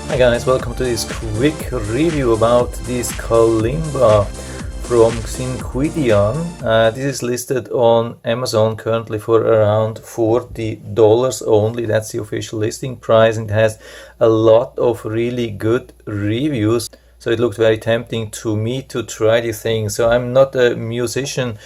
Hi guys, welcome to this quick review about this Kalimba from XINQIDIAN. This is listed on Amazon currently for around $40 only. That's the official listing price, and it has a lot of really good reviews. So it looked very tempting to me to try the thing. So I'm not a musician.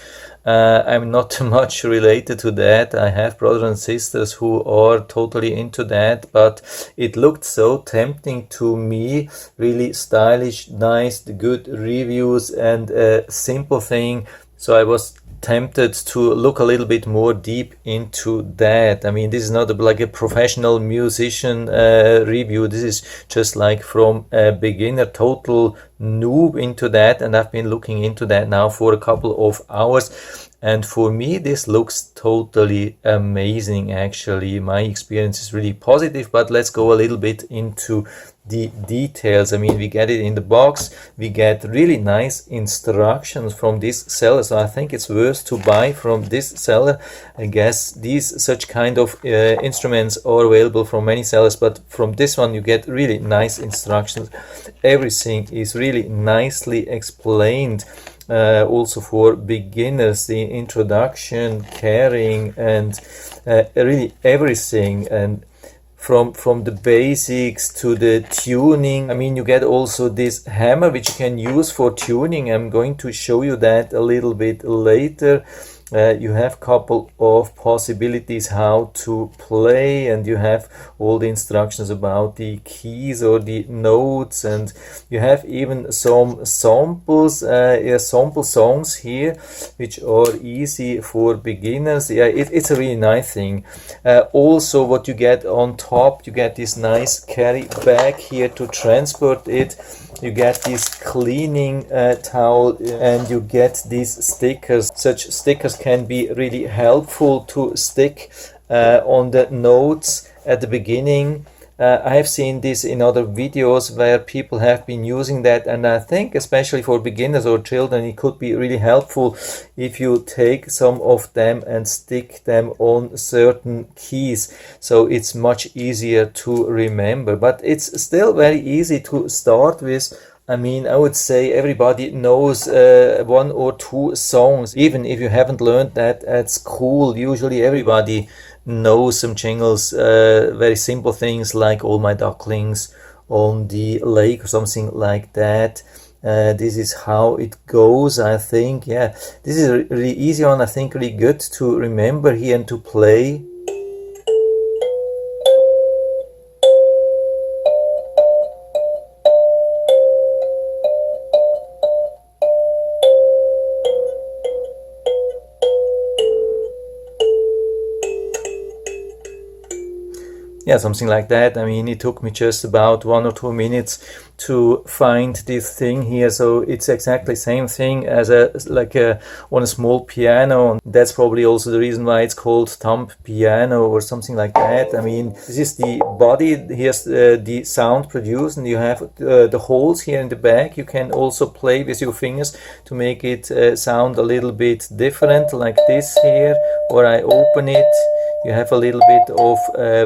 I'm not much related to that. I have brothers and sisters who are totally into that, but it looked so tempting to me. Really stylish, nice, good reviews, and a simple thing. So I was tempted to look a little bit more deep into that. I mean, this is not like a professional musician review. This is just like from a beginner, total noob into that, and I've been looking into that now for a couple of hours. And for me, this looks totally amazing, actually. My experience is really positive, but let's go a little bit into the details. I mean, we get it in the box. We get really nice instructions from this seller. So I think it's worth to buy from this seller. I guess these such kind of instruments are available from many sellers, but from this one you get really nice instructions. Everything is really nicely explained. Also for beginners, the introduction, carrying, and really everything, and from the basics to the tuning. I mean, you get also this hammer which you can use for tuning. I'm going to show you that a little bit later. You have a couple of possibilities how to play, and you have all the instructions about the keys or the notes, and you have even some samples, sample songs here, which are easy for beginners. Yeah, it's a really nice thing. Also, what you get on top, you get this nice carry bag here to transport it. You get this cleaning towel, and you get these stickers. Such stickers can be really helpful to stick on the notes at the beginning. I have seen this in other videos where people have been using that, and I think especially for beginners or children it could be really helpful if you take some of them and stick them on certain keys, so it's much easier to remember. But it's still very easy to start with. I mean, I would say everybody knows one or two songs. Even if you haven't learned that at school, usually everybody knows some jingles, very simple things like All My Ducklings on the Lake or something like that. This is how it goes, I think. Yeah, this is a really easy one, I think, really good to remember here and to play. Yeah, something like that. I mean, it took me just about 1 or 2 minutes to find this thing here. So it's exactly the same thing as on a small piano. That's probably also the reason why it's called thumb piano or something like that. I mean, this is the body. Here's the sound produced, and you have the holes here in the back. You can also play with your fingers to make it sound a little bit different, like this here, or I open it. You have a little bit of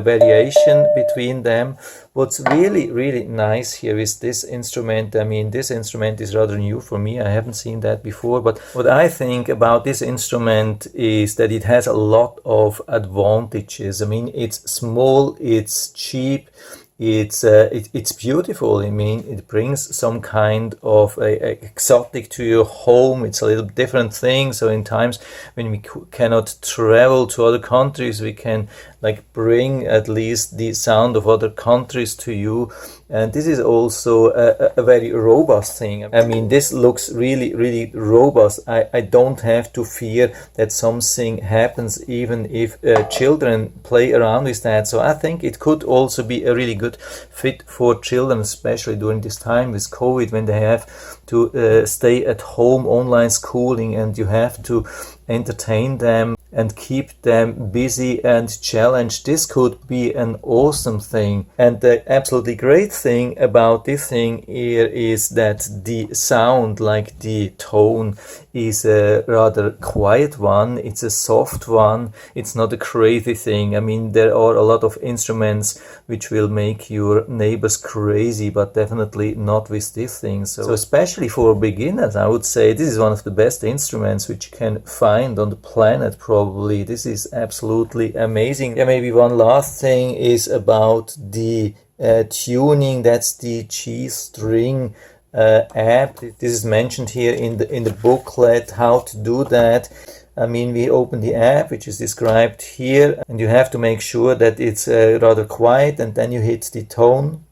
variation between them. What's really, really nice here is this instrument. I mean, this instrument is rather new for me. I haven't seen that before. But what I think about this instrument is that it has a lot of advantages. I mean, it's small, it's cheap, it's beautiful. I mean, it brings some kind of a exotic to your home. It's a little different thing. So in times when we cannot travel to other countries, we can like bring at least the sound of other countries to you. And this is also a very robust thing. I mean, this looks really, really robust. I don't have to fear that something happens even if children play around with that. So I think it could also be a really good fit for children, especially during this time with COVID, when they have to stay at home, online schooling, and you have to entertain them and keep them busy and challenged. This could be an awesome thing. And the absolutely great thing about this thing here is that the sound, like the tone, is a rather quiet one. It's a soft one. It's not a crazy thing. I mean, there are a lot of instruments which will make your neighbors crazy, but definitely not with this thing. So especially for beginners, I would say this is one of the best instruments which you can find on the planet, probably. This is absolutely amazing. Yeah, maybe one last thing is about the tuning. That's the G string app. This is mentioned here in the booklet how to do that. I mean, we open the app, which is described here, and you have to make sure that it's rather quiet, and then you hit the tone.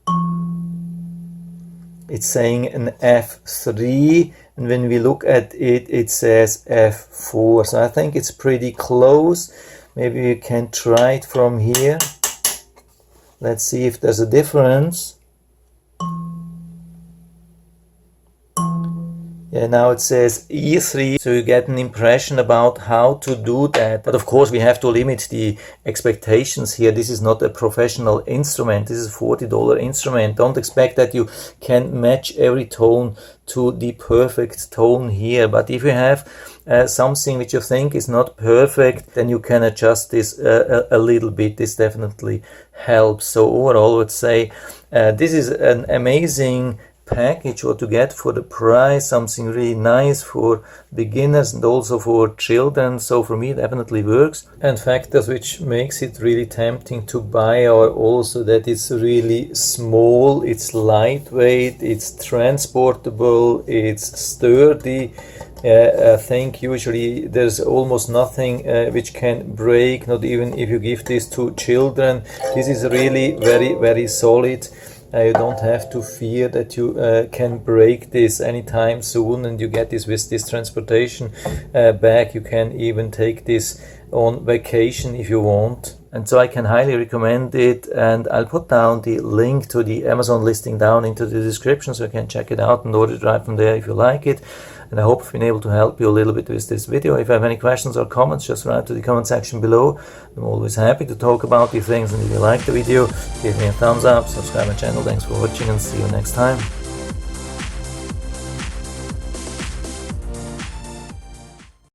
It's saying an F3, and when we look at it, it says F4. So I think it's pretty close. Maybe we can try it from here. Let's see if there's a difference. Yeah, now it says E3, so you get an impression about how to do that. But of course we have to limit the expectations here. This is not a professional instrument. This is a $40 instrument. Don't expect that you can match every tone to the perfect tone here. But if you have something which you think is not perfect, then you can adjust this a little bit. This definitely helps. So overall I would say this is an amazing package what to get for the price, something really nice for beginners and also for children. So for me it definitely works. And factors which makes it really tempting to buy are also that it's really small, it's lightweight, it's transportable, it's sturdy. I think usually there's almost nothing which can break, not even if you give this to children. This is really very solid. You don't have to fear that you can break this anytime soon, and you get this with this transportation bag. You can even take this on vacation if you want. And so I can highly recommend it, and I'll put down the link to the Amazon listing down into the description so you can check it out and order it right from there if you like it. And I hope I've been able to help you a little bit with this video. If you have any questions or comments, just write to the comment section below. I'm always happy to talk about these things, and if you like the video, give me a thumbs up, subscribe my channel. Thanks for watching, and see you next time.